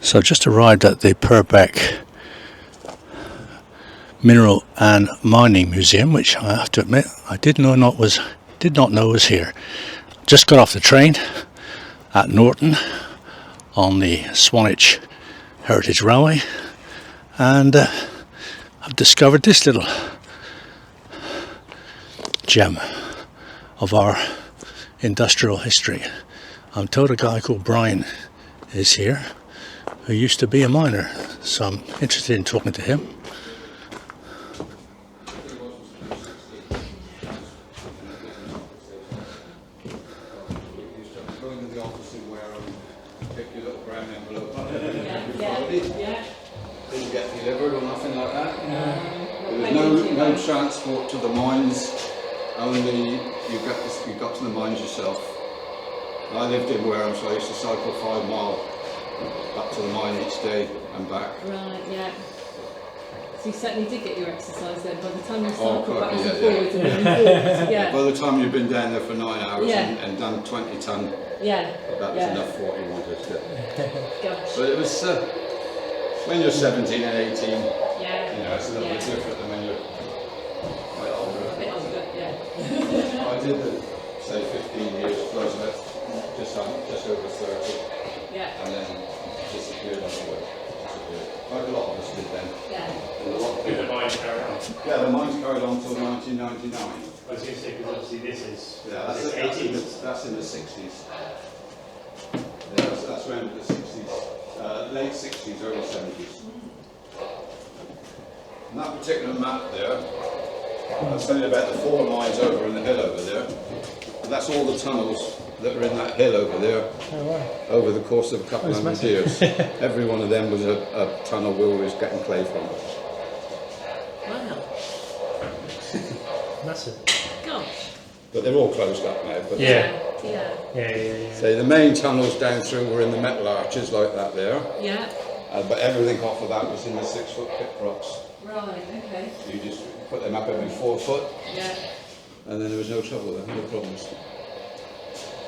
So just arrived at the Purbeck Mineral and Mining Museum, which I have to admit I did not know was here. Just got off the train at Norton on the Swanage Heritage Railway, and I've discovered this little gem of our industrial history. I'm told a guy called Brian is here, who used to be a miner, so I'm interested in talking to him. Didn't get delivered or nothing like that. There was no transport to the mines. Only you got to the mines yourself. I lived in Wareham, so I used to cycle 5 miles up to the mine each day and back. Right, yeah. So you certainly did get your exercise then. By the time you cycled backwards and forwards and then forwards, yeah. By the time you've been down there for 9 hours and done 20 ton, that was enough for what you wanted. Gosh. But it was when you're 17 and 18. Yeah. It's a little bit different than when you're quite older. A bit older, yeah. I did say 15 years, close to just over 30. Yeah. And then disappeared on the way. Like a lot of us did then. Yeah. And a lot of people. The mines carried on. Yeah, the mines carried on until 1999. I was going to say, because obviously this is That's in the 60s. Yeah, that's around the 60s, late 60s, early 70s. And that particular map there, I was telling you about the 4 mines over in the hill over there. And that's all the tunnels that are in that hill over there. Oh, wow. Over the course of a couple of hundred years. Every one of them was a tunnel we were getting clay from. Wow. Massive. Gosh. But they're all closed up now. But Yeah. Yeah. So the main tunnels down through were in the metal arches like that there. Yeah. But everything off of that was in the 6-foot pit rocks. Right, okay. You just put them up every 4 foot, Yeah. and then there was no trouble there, no problems.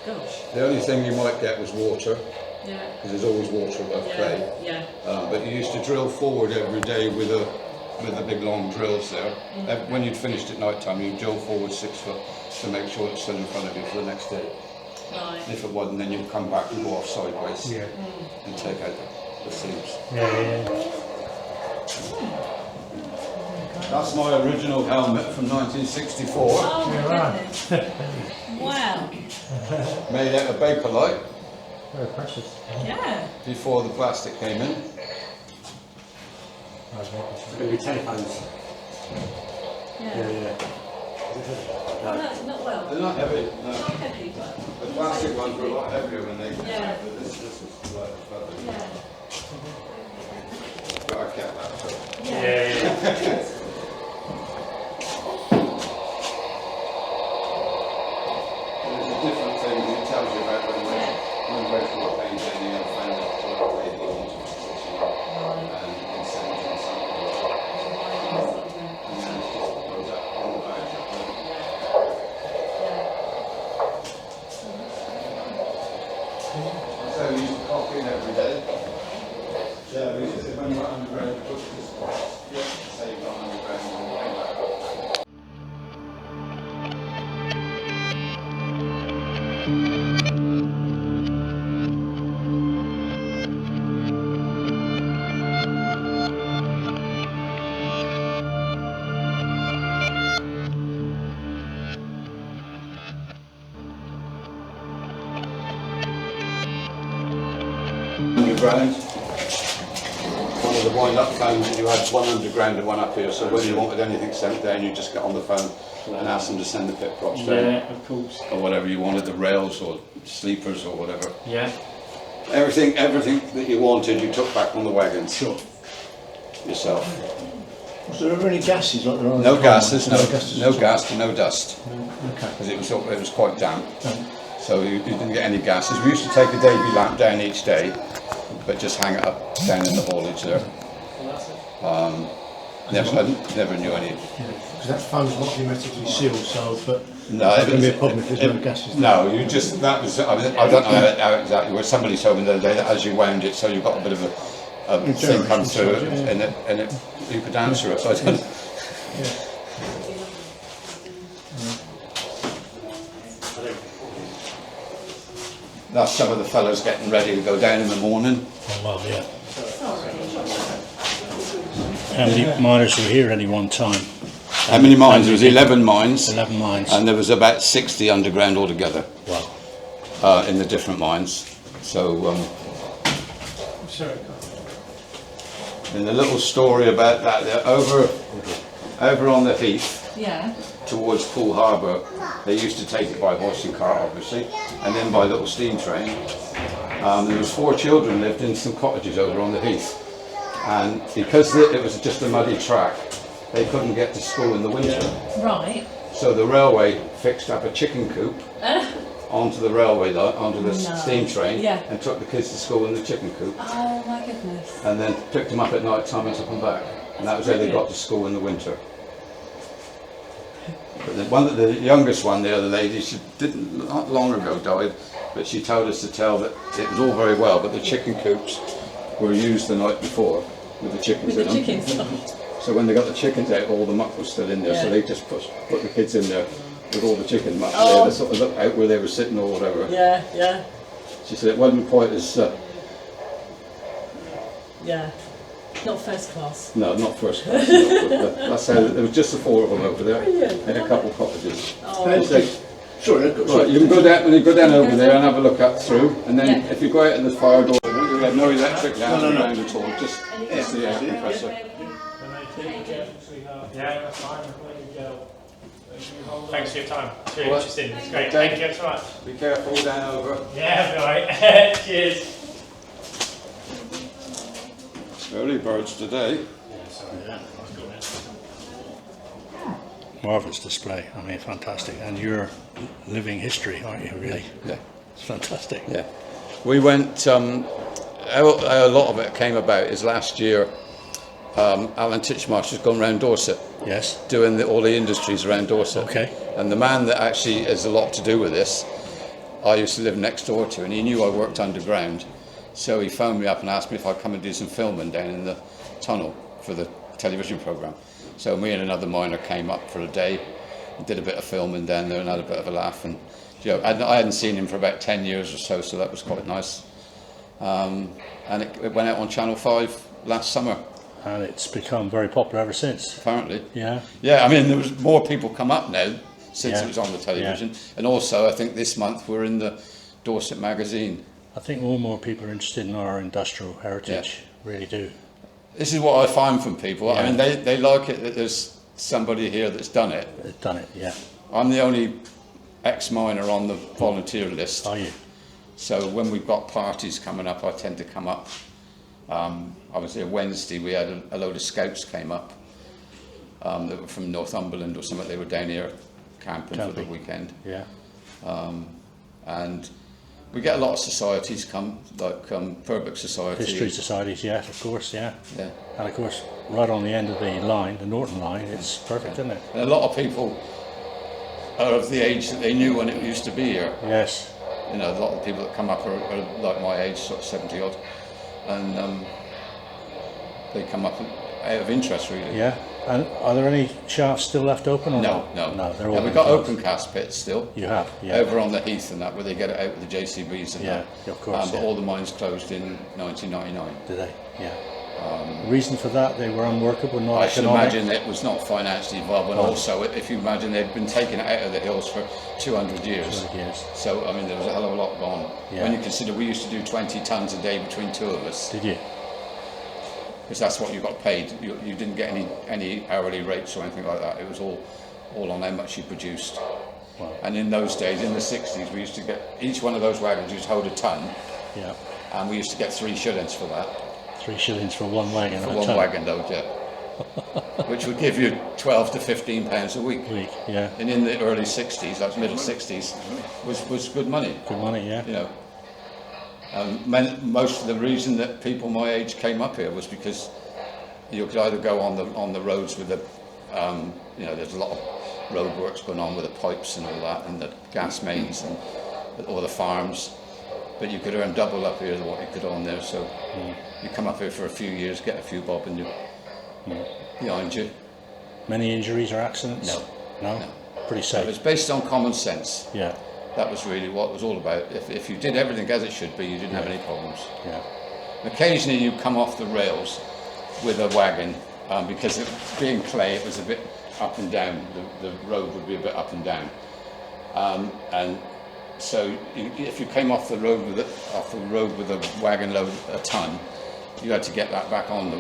Gosh. The only thing you might get was water, Yeah. because there's always water above clay. Yeah. But you used to drill forward every day with the big long drills there. When you'd finished at night time, you'd drill forward 6 foot to make sure it's still in front of you for the next day. Right. If it wasn't, then you'd come back and go off sideways and take out the seams. That's my original helmet from 1964. Oh my goodness. Wow. Made out of Bakelite Very precious. Yeah. before the plastic came in. It's going to be £10. Yeah. No, not well. They're not heavy. No. Not heavy, but. The plastic ones were a lot heavier when they came Yeah. out, but this was light as feather. Yeah. But I kept that. So. Yeah. There's a different thing that tells you about when vegetable paint in the found it sort of lady in 17 something. And then it just goes up on the back. So we used to cock in every day. Yeah, we used to say when we were underground, we pushed this box. Yeah, say you got underground and we came back up. Underground. One of the wind-up phones that you had, one underground and one up here. So when you wanted anything sent down, you just get on the phone and ask them to send the pit props down. Yeah, of course. Or whatever you wanted, the rails or sleepers or whatever. Yeah. Everything that you wanted, you took back on the wagon. Sure. Yourself. Was there ever any gases like there are? No gases, no gases. gas, no dust. Okay. Because it was quite damp. So you didn't get any gases. We used to take a Davy lamp down each day, but just hang it up down in the haulage there. Never knew any. Because that phone's not hermetically sealed, so but No, it's not going to be a problem if there's no gases. No, you just, that was, I don't know how exactly, well, somebody told me the other day that as you wound it, so you got a bit of a thing come through it, and you could answer it, so I don't. That's some of the fellows getting ready to go down in the morning. Oh, well, yeah. How many miners were here at any one time? How many mines? There was 11 mines. 11 mines. And there was about 60 underground altogether. Wow. In the different mines. So, and the little story about that, they're over on the heath, Yeah. towards Poole Harbour, they used to take it by horse and cart, obviously, and then by little steam train. There was 4 children lived in some cottages over on the heath, and because it was just a muddy track, they couldn't get to school in the winter. Right. So the railway fixed up a chicken coop onto the railway line, onto the steam train, Yeah. and took the kids to school in the chicken coop, Oh my goodness. and then picked them up at night time and took them back, and that was how they got to school in the winter. But the youngest one, the other lady, she didn't, not long ago died, but she told us to tell that it was all very well, but the chicken coops were used the night before with the chickens With the in them. chickens. So when they got the chickens out, all the muck was still in there, so Yeah. they just put the kids in there with all the chicken muck Oh. there, to sort of look out where they were sitting or whatever. Yeah, yeah, She said it wasn't quite as, yeah. Not first class. no, not first class, no, but that's how, there was just the 4 of them over there, Brilliant. and a couple of cottages. Oh, Sorry, Right, you can go down, when you go down over there and have a look up through, and then Yeah. if you go out in the fire door, you have no electric down around at all, just the air compressor. Yeah, that's fine. Thanks for your time. It's really Well, interesting. It's great. okay. Thank you so much. Be careful down over. Yeah, alright. Cheers. Early birds today. Marvellous display. I mean, fantastic. And you're living history, aren't you, really? Yeah. It's fantastic. Yeah. We went, how a lot of it came about is last year, Alan Titchmarsh has gone around Dorset Yes. doing all the industries around Dorset. Okay. And the man that actually has a lot to do with this, I used to live next door to, and he knew I worked underground. So he phoned me up and asked me if I'd come and do some filming down in the tunnel for the television programme. So me and another miner came up for a day and did a bit of filming down there and had a bit of a laugh. And you know, I hadn't seen him for about 10 years or so, so that was quite nice. And it went out on Channel 5 last summer, And it's become very popular ever since. apparently. Yeah. Yeah, I mean, there was more people come up now since Yeah. it was on the television. And also, I think this month we're in the Dorset magazine. I think more and more people are interested in our industrial heritage. Really do. This is what I find from people. I Yeah. mean, they like it that there's somebody here that's done it. They've done it, yeah. I'm the only ex-miner on the volunteer list. Are you? So when we've got parties coming up, I tend to come up. Obviously, Wednesday we had a load of scouts came up that were from Northumberland or something. They were down here camping for the Camping. weekend. Yeah. And we get a lot of societies come, like Purbeck Society. History societies, yes, of course, yeah. Yeah. And of course, right on the end of the line, the Norton line, it's perfect, isn't it? And a lot of people are of the age that they knew when it used to be here. Yes. You know, a lot of people that come up are like my age, sort of 70 odd, and they come up out of interest, really. Yeah. And are there any shafts still left open or No, not? no. No, they're all And we've been got closed. open cast pits still, You have, yeah. over on the heath and that, where they get it out with the JCBs and Yeah, that. of course, But yeah. all the mines closed in 1999. Do they? Yeah. Reason for that, they were unworkable, not I should economic. imagine it was not financially viable, and also if you imagine they'd been taking it out of the hills for 200 years. 200 years. So, I mean, there was a hell of a lot gone. Yeah. When you consider we used to do 20 tonnes a day between 2 of us, Did you? because that's what you got paid. You didn't get any hourly rates or anything like that. It was all on how much you produced. Wow. And in those days, in the 60s, we used to get, each one of those wagons used to hold a tonne, Yeah. and we used to get 3 shillings for that. 3 shillings for one wagon. For at a one time. wagon load, yeah. Which would give you 12 to 15 pounds a week. Week, yeah. And in the early 60s, that's middle 60s, was good money, Good money, yeah. you know. Most of the reason that people my age came up here was because you could either go on the roads with the, you know, there's a lot of road works going on with the pipes and all that, and the gas mains and all the farms. But you could earn double up here than what you could on there. So you come up here for a few years, get a few bob, and you behind you. Many injuries or accidents? No. No? Pretty So safe. it's based on common sense. Yeah. That was really what it was all about. If you did everything as it should be, you didn't have any problems. Yeah. Occasionally you come off the rails with a wagon, because it, being clay, it was a bit up and down. The road would be a bit up and down, and so if you came off the road with a wagon load a ton, you had to get that back on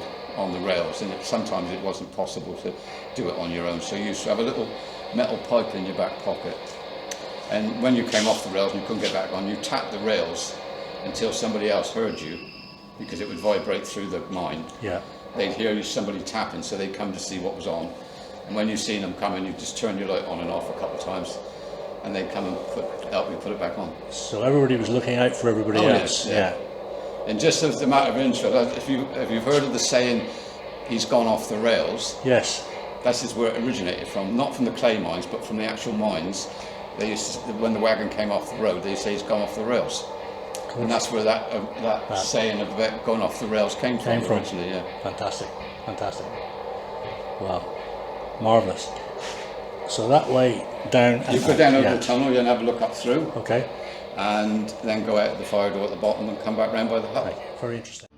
the rails, and sometimes it wasn't possible to do it on your own. So you used to have a little metal pipe in your back pocket, and when you came off the rails and you couldn't get back on, you tapped the rails until somebody else heard you, because it would vibrate through the mine. Yeah. They'd hear you, somebody tapping, so they'd come to see what was on. And when you seen them coming, you just turn your light on and off a couple of times, and they'd come and help you put it back on. So everybody was looking out for everybody else. Yes, yeah. And just as a matter of interest, if you've heard of the saying, "He's gone off the rails," Yes. that is where it originated from. Not from the clay mines, but from the actual mines. They used to, when the wagon came off the road, they say he's gone off the rails. And that's where that saying about going off the rails came from originally, yeah. Fantastic. Fantastic. Wow. Marvellous. So that way down... You go down over the tunnel and have a look up through, Okay. and then go out the fire door at the bottom and come back round by the hut. Thank you. Very interesting.